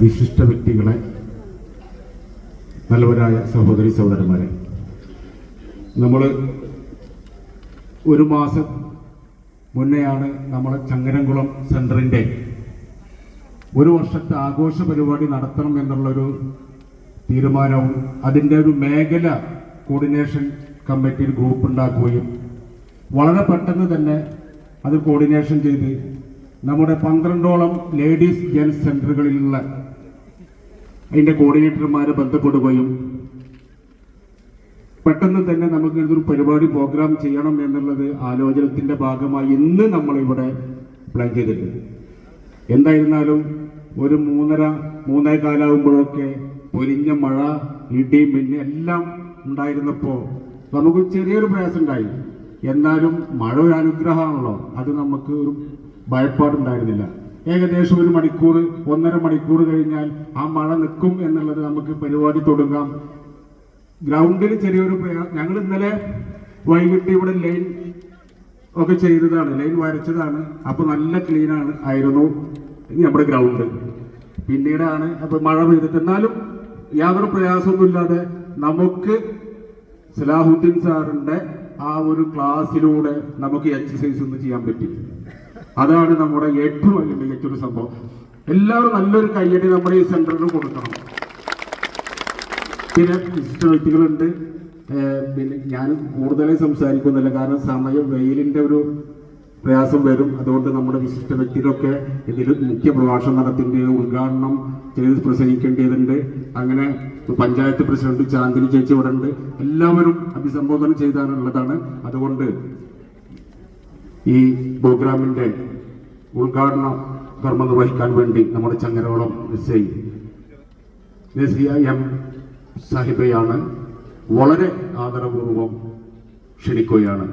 വിശിഷ്ട വ്യക്തികളെ, നല്ലവരായ സഹോദരി സഹോദരന്മാരെ, നമ്മൾ ഒരു മാസം മുന്നെയാണ് നമ്മുടെ ചങ്ങരംകുളം സെൻറ്ററിൻ്റെ ഒരു വർഷത്തെ ആഘോഷ പരിപാടി നടത്തണം എന്നുള്ളൊരു തീരുമാനവും അതിൻ്റെ ഒരു മേഖല കോർഡിനേഷൻ കമ്മിറ്റിയിൽ ഗ്രൂപ്പ് ഉണ്ടാക്കുകയും വളരെ പെട്ടെന്ന് തന്നെ അത് കോർഡിനേഷൻ ചെയ്ത് നമ്മുടെ 12ഓളം ലേഡീസ് ജെൻസ് സെൻ്ററുകളിലുള്ള അതിൻ്റെ കോർഡിനേറ്റർമാരെ ബന്ധപ്പെടുകയും പെട്ടെന്ന് തന്നെ നമുക്ക് ഇതൊരു പരിപാടി പ്രോഗ്രാം ചെയ്യണം എന്നുള്ളത് ആലോചനത്തിൻ്റെ ഭാഗമായി ഇന്ന് നമ്മളിവിടെ പ്ലാൻ ചെയ്തിട്ടുണ്ട്. എന്തായിരുന്നാലും ഒരു 3:15 പൊരിഞ്ഞ മഴ, ഇടി, മിന്ന് എല്ലാം ഉണ്ടായിരുന്നപ്പോൾ നമുക്ക് ചെറിയൊരു പ്രയാസം ഉണ്ടായി. എന്നാലും മഴ ഒരു അനുഗ്രഹമാണല്ലോ, അത് നമുക്ക് ഒരു ഭയപ്പാടുണ്ടായിരുന്നില്ല. ഏകദേശം 1 മണിക്കൂർ 1.5 മണിക്കൂർ കഴിഞ്ഞാൽ ആ മഴ നിൽക്കും എന്നുള്ളത് നമുക്ക് പരിപാടി തുടങ്ങാം. ഗ്രൗണ്ടിൽ ചെറിയൊരു ഞങ്ങൾ ഇന്നലെ വൈകിട്ട് ഇവിടെ ലൈൻ ഒക്കെ ചെയ്തതാണ്, ലൈൻ വരച്ചതാണ്. അപ്പോൾ നല്ല ക്ലീനാണ് ആയിരുന്നു നമ്മുടെ ഗ്രൗണ്ട്. പിന്നീടാണ് അപ്പോൾ മഴ പെയ്തിട്ട്, എന്നാലും യാതൊരു പ്രയാസമൊന്നുമില്ലാതെ നമുക്ക് സലാഹുദ്ദീൻ സാറിൻ്റെ ആ ഒരു ക്ലാസ്സിലൂടെ നമുക്ക് എക്സസൈസ് ഒന്ന് ചെയ്യാൻ പറ്റി. അതാണ് നമ്മുടെ ഏറ്റവും വലിയ മികച്ചൊരു സംഭവം. എല്ലാവരും നല്ലൊരു കയ്യടി നമ്മുടെ ഈ സെന്ററിന് കൊടുക്കണം. പിന്നെ വിശിഷ്ട വ്യക്തികളുണ്ട്. പിന്നെ ഞാൻ കൂടുതലായി സംസാരിക്കുന്നില്ല, കാരണം സമയം വെയിലിൻ്റെ ഒരു പ്രയാസം വരും. അതുകൊണ്ട് നമ്മുടെ വിശിഷ്ട വ്യക്തികളൊക്കെ ഇതിൽ മുഖ്യ പ്രഭാഷണം നടത്തിൻ്റെ ഉദ്ഘാടനം ചെയ്ത് പ്രസംഗിക്കേണ്ടതുണ്ട്. അങ്ങനെ പഞ്ചായത്ത് പ്രസിഡന്റ് ചാന്ദിനി ചേച്ചി ഇവിടെ ഉണ്ട്. എല്ലാവരും അഭിസംബോധന ചെയ്താനുള്ളതാണ്. അതുകൊണ്ട് ഈ പ്രോഗ്രാമിൻ്റെ ഉദ്ഘാടന കർമ്മം നിർവഹിക്കാൻ വേണ്ടി നമ്മുടെ ചങ്ങരകുളം SI നസിയ M സാഹിബയാണ് വളരെ ആദരപൂർവ്വം ക്ഷണിക്കുകയാണ്.